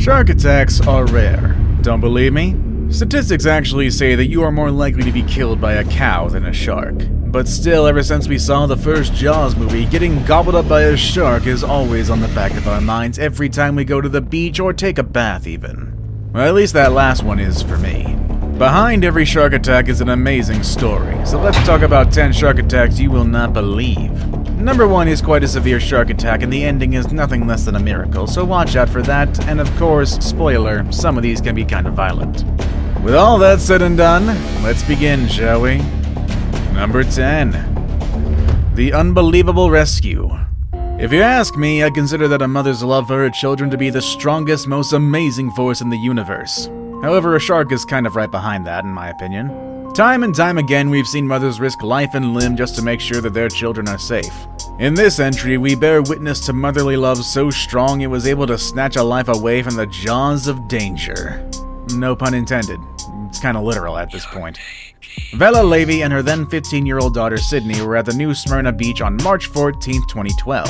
Shark attacks are rare. Don't believe me? Statistics actually say that you are more likely to be killed by a cow than a shark. But still, ever since we saw the first Jaws movie, getting gobbled up by a shark is always on the back of our minds every time we go to the beach or take a bath even. Well, at least that last one is for me. Behind every shark attack is an amazing story, so let's talk about 10 shark attacks you will not believe. Number 1 is quite a severe shark attack and the ending is nothing less than a miracle, so watch out for that, and of course, spoiler, some of these can be kind of violent. With all that said and done, let's begin, shall we? Number 10. The Unbelievable Rescue. If you ask me, I consider that a mother's love for her children to be the strongest, most amazing force in the universe. However, a shark is kind of right behind that, in my opinion. Time and time again, we've seen mothers risk life and limb just to make sure that their children are safe. In this entry, we bear witness to motherly love so strong it was able to snatch a life away from the jaws of danger. No pun intended. It's kind of literal at this point. Vela Levy and her then 15-year-old daughter Sydney were at the New Smyrna Beach on March 14, 2012.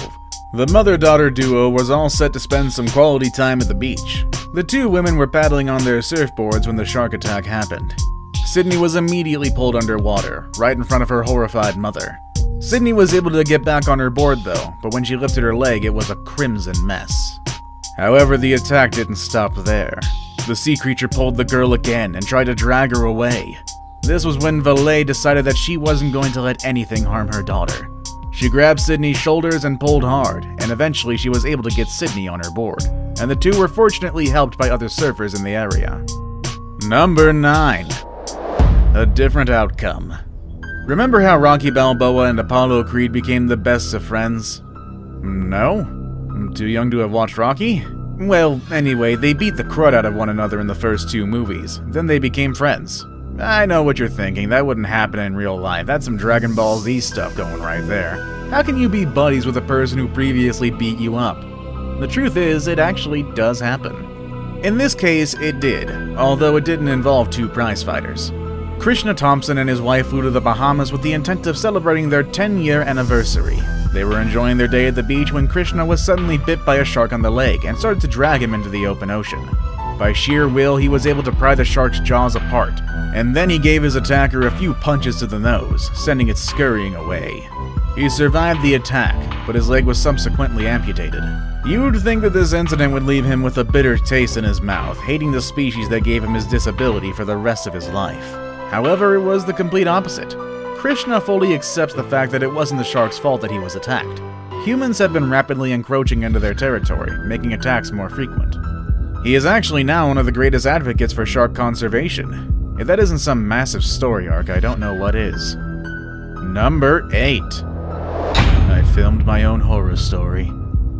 The mother-daughter duo was all set to spend some quality time at the beach. The two women were paddling on their surfboards when the shark attack happened. Sydney was immediately pulled underwater, right in front of her horrified mother. Sydney was able to get back on her board though, but when she lifted her leg it was a crimson mess. However, the attack didn't stop there. The sea creature pulled the girl again and tried to drag her away. This was when Valet decided that she wasn't going to let anything harm her daughter. She grabbed Sydney's shoulders and pulled hard, and eventually she was able to get Sydney on her board, and the two were fortunately helped by other surfers in the area. Number 9. A different outcome. Remember how Rocky Balboa and Apollo Creed became the best of friends? No? I'm too young to have watched Rocky? Well, anyway, they beat the crud out of one another in the first 2 movies, then they became friends. I know what you're thinking, that wouldn't happen in real life. That's some Dragon Ball Z stuff going right there. How can you be buddies with a person who previously beat you up? The truth is, it actually does happen. In this case, it did, although it didn't involve 2 prize-fighters. Krishna Thompson and his wife flew to the Bahamas with the intent of celebrating their 10-year anniversary. They were enjoying their day at the beach when Krishna was suddenly bit by a shark on the leg and started to drag him into the open ocean. By sheer will, he was able to pry the shark's jaws apart, and then he gave his attacker a few punches to the nose, sending it scurrying away. He survived the attack, but his leg was subsequently amputated. You would think that this incident would leave him with a bitter taste in his mouth, hating the species that gave him his disability for the rest of his life. However, it was the complete opposite. Krishna fully accepts the fact that it wasn't the shark's fault that he was attacked. Humans have been rapidly encroaching into their territory, making attacks more frequent. He is actually now one of the greatest advocates for shark conservation. If that isn't some massive story arc, I don't know what is. Number 8. I filmed my own horror story.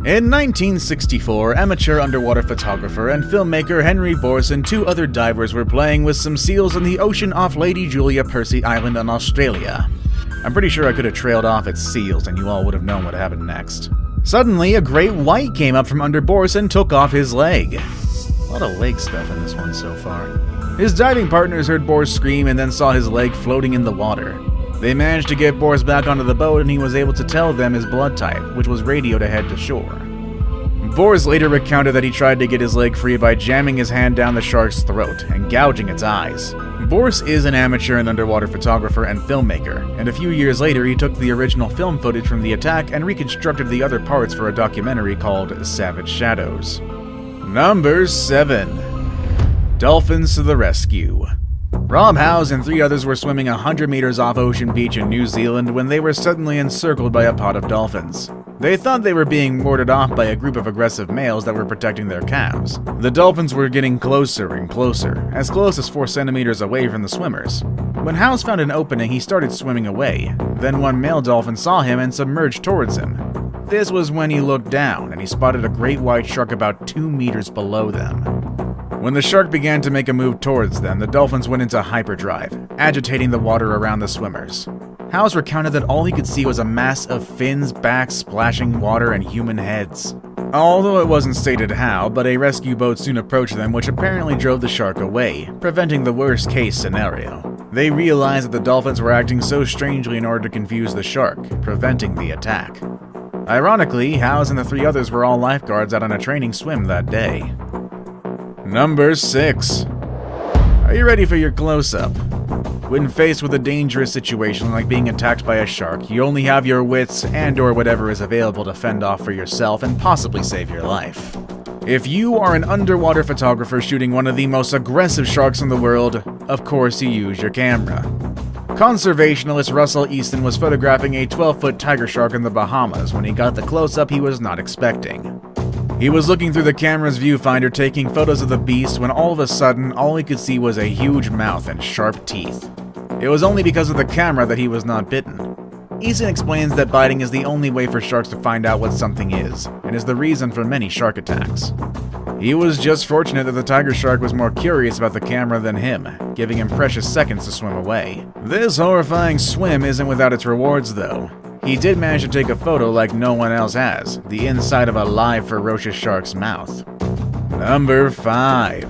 In 1964, amateur underwater photographer and filmmaker Henry Borse and 2 other divers were playing with some seals in the ocean off Lady Julia Percy Island in Australia. I'm pretty sure I could have trailed off at seals and you all would have known what happened next. Suddenly, a great white came up from under Borse and took off his leg. A lot of leg stuff in this one so far. His diving partners heard Borse scream and then saw his leg floating in the water. They managed to get Borse back onto the boat and he was able to tell them his blood type, which was radio to head to shore. Borse later recounted that he tried to get his leg free by jamming his hand down the shark's throat and gouging its eyes. Borse is an amateur and underwater photographer and filmmaker, and a few years later he took the original film footage from the attack and reconstructed the other parts for a documentary called Savage Shadows. Number 7. Dolphins to the rescue. Rob Howes and 3 others were swimming 100 meters off Ocean Beach in New Zealand when they were suddenly encircled by a pod of dolphins. They thought they were being warded off by a group of aggressive males that were protecting their calves. The dolphins were getting closer and closer, as close as 4 centimeters away from the swimmers. When Howes found an opening, he started swimming away. Then one male dolphin saw him and submerged towards him. This was when he looked down and he spotted a great white shark about 2 meters below them. When the shark began to make a move towards them, the dolphins went into hyperdrive, agitating the water around the swimmers. Howes recounted that all he could see was a mass of fins, backs, splashing water, and human heads. Although it wasn't stated how, but a rescue boat soon approached them, which apparently drove the shark away, preventing the worst case scenario. They realized that the dolphins were acting so strangely in order to confuse the shark, preventing the attack. Ironically, Howes and the 3 others were all lifeguards out on a training swim that day. Number 6. Are you ready for your close-up? When faced with a dangerous situation like being attacked by a shark, you only have your wits and/or whatever is available to fend off for yourself and possibly save your life. If you are an underwater photographer shooting one of the most aggressive sharks in the world, of course you use your camera. Conservationalist Russell Easton was photographing a 12-foot tiger shark in the Bahamas when he got the close-up he was not expecting. He was looking through the camera's viewfinder taking photos of the beast when all of a sudden all he could see was a huge mouth and sharp teeth. It was only because of the camera that he was not bitten. Easton explains that biting is the only way for sharks to find out what something is, and is the reason for many shark attacks. He was just fortunate that the tiger shark was more curious about the camera than him, giving him precious seconds to swim away. This horrifying swim isn't without its rewards though. He did manage to take a photo like no one else has, the inside of a live ferocious shark's mouth. Number 5.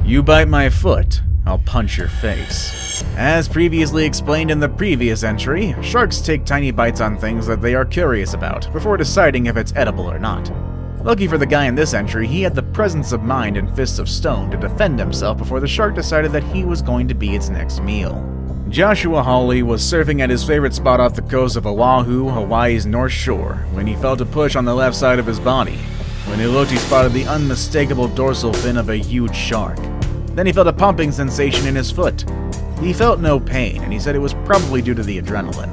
You bite my foot, I'll punch your face. As previously explained in the previous entry, sharks take tiny bites on things that they are curious about, before deciding if it's edible or not. Lucky for the guy in this entry, he had the presence of mind and fists of stone to defend himself before the shark decided that he was going to be its next meal. Joshua Hawley was surfing at his favorite spot off the coast of Oahu, Hawaii's North Shore, when he felt a push on the left side of his body. When he looked, he spotted the unmistakable dorsal fin of a huge shark. Then he felt a pumping sensation in his foot. He felt no pain, and he said it was probably due to the adrenaline.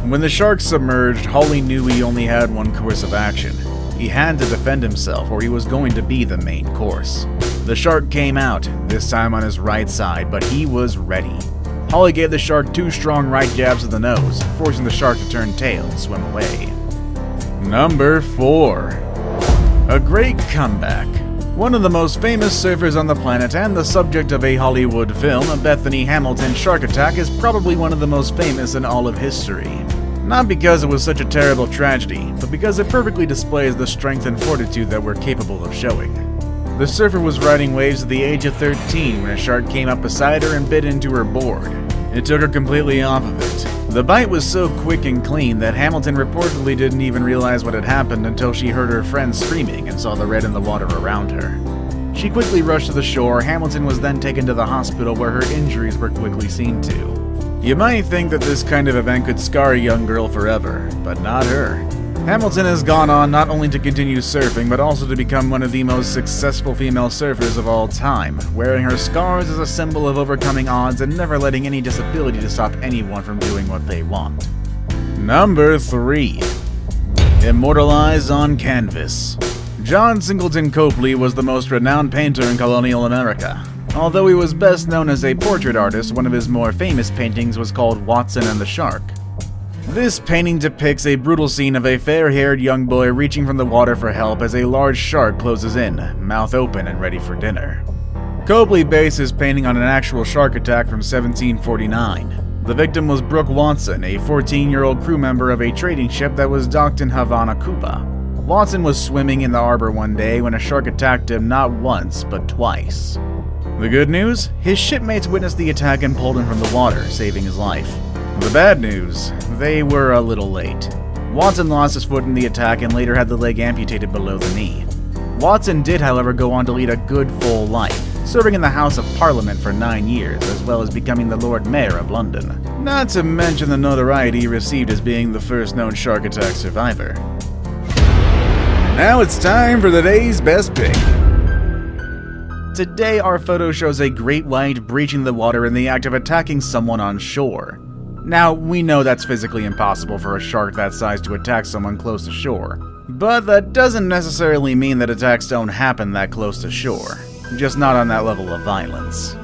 When the shark submerged, Hawley knew he only had one course of action. He had to defend himself, or he was going to be the main course. The shark came out, this time on his right side, but he was ready. Hawley gave the shark 2 strong right jabs to the nose, forcing the shark to turn tail and swim away. Number 4. A great comeback. One of the most famous surfers on the planet and the subject of a Hollywood film, Bethany Hamilton's shark attack is probably one of the most famous in all of history. Not because it was such a terrible tragedy, but because it perfectly displays the strength and fortitude that we're capable of showing. The surfer was riding waves at the age of 13 when a shark came up beside her and bit into her board. It took her completely off of it. The bite was so quick and clean that Hamilton reportedly didn't even realize what had happened until she heard her friends screaming and saw the red in the water around her. She quickly rushed to the shore. Hamilton was then taken to the hospital where her injuries were quickly seen to. You might think that this kind of event could scar a young girl forever, but not her. Hamilton has gone on not only to continue surfing, but also to become one of the most successful female surfers of all time, wearing her scars as a symbol of overcoming odds and never letting any disability to stop anyone from doing what they want. Number 3. Immortalized on canvas. John Singleton Copley was the most renowned painter in colonial America. Although he was best known as a portrait artist, one of his more famous paintings was called Watson and the Shark. This painting depicts a brutal scene of a fair-haired young boy reaching from the water for help as a large shark closes in, mouth open and ready for dinner. Copley based his painting on an actual shark attack from 1749. The victim was Brooke Watson, a 14-year-old crew member of a trading ship that was docked in Havana, Cuba. Watson was swimming in the harbor one day when a shark attacked him not once, but twice. The good news? His shipmates witnessed the attack and pulled him from the water, saving his life. The bad news? They were a little late. Watson lost his foot in the attack and later had the leg amputated below the knee. Watson did, however, go on to lead a good full life, serving in the House of Parliament for 9 years, as well as becoming the Lord Mayor of London. Not to mention the notoriety he received as being the first known shark attack survivor. Now it's time for the day's best pick. Today our photo shows a great white breaching the water in the act of attacking someone on shore. Now, we know that's physically impossible for a shark that size to attack someone close to shore, but that doesn't necessarily mean that attacks don't happen that close to shore, just not on that level of violence.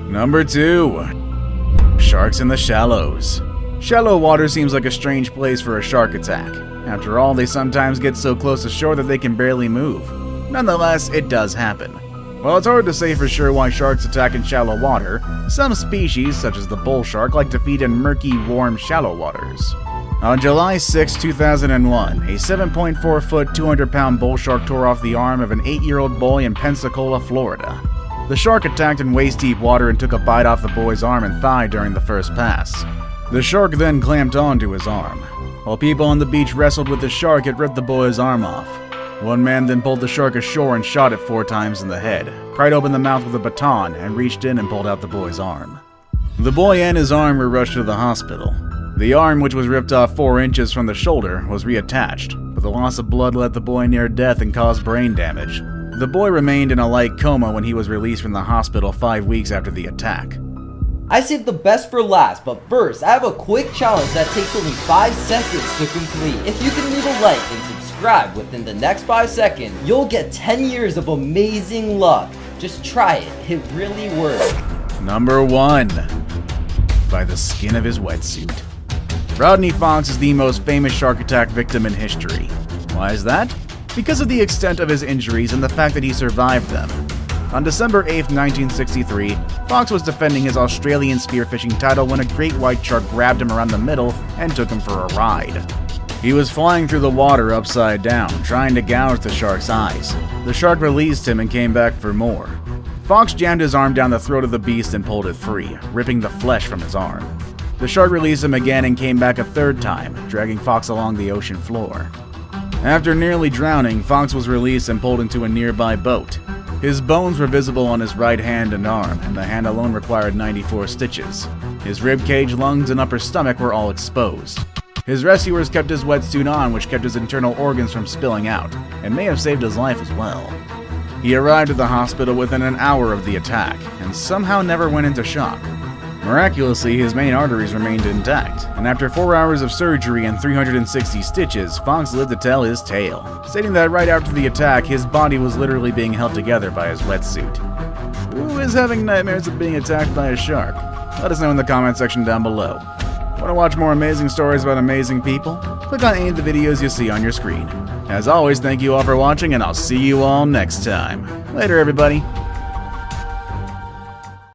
Number 2. Sharks in the shallows. Shallow water seems like a strange place for a shark attack. After all, they sometimes get so close to shore that they can barely move. Nonetheless, it does happen. While it's hard to say for sure why sharks attack in shallow water, some species, such as the bull shark, like to feed in murky, warm, shallow waters. On July 6, 2001, a 7.4-foot, 200-pound bull shark tore off the arm of an 8-year-old boy in Pensacola, Florida. The shark attacked in waist-deep water and took a bite off the boy's arm and thigh during the first pass. The shark then clamped onto his arm. While people on the beach wrestled with the shark, it ripped the boy's arm off. One man then pulled the shark ashore and shot it 4 times in the head, pried open the mouth with a baton, and reached in and pulled out the boy's arm. The boy and his arm were rushed to the hospital. The arm, which was ripped off 4 inches from the shoulder, was reattached, but the loss of blood left the boy near death and caused brain damage. The boy remained in a light coma when he was released from the hospital 5 weeks after the attack. I saved the best for last, but first, I have a quick challenge that takes only 5 seconds to complete. If you can leave a like and subscribe within the next 5 seconds, you'll get 10 years of amazing luck. Just try it, it really works. Number 1. By the skin of his wetsuit. Rodney Fox is the most famous shark attack victim in history. Why is that? Because of the extent of his injuries and the fact that he survived them. On December 8, 1963, Fox was defending his Australian spearfishing title when a great white shark grabbed him around the middle and took him for a ride. He was flying through the water upside down, trying to gouge the shark's eyes. The shark released him and came back for more. Fox jammed his arm down the throat of the beast and pulled it free, ripping the flesh from his arm. The shark released him again and came back a 3rd time, dragging Fox along the ocean floor. After nearly drowning, Fox was released and pulled into a nearby boat. His bones were visible on his right hand and arm, and the hand alone required 94 stitches. His rib cage, lungs, and upper stomach were all exposed. His rescuers kept his wetsuit on, which kept his internal organs from spilling out, and may have saved his life as well. He arrived at the hospital within an hour of the attack, and somehow never went into shock. Miraculously, his main arteries remained intact, and after 4 hours of surgery and 360 stitches, Fox lived to tell his tale, stating that right after the attack, his body was literally being held together by his wetsuit. Who is having nightmares of being attacked by a shark? Let us know in the comment section down below. Want to watch more amazing stories about amazing people? Click on any of the videos you see on your screen. As always, thank you all for watching, and I'll see you all next time. Later, everybody.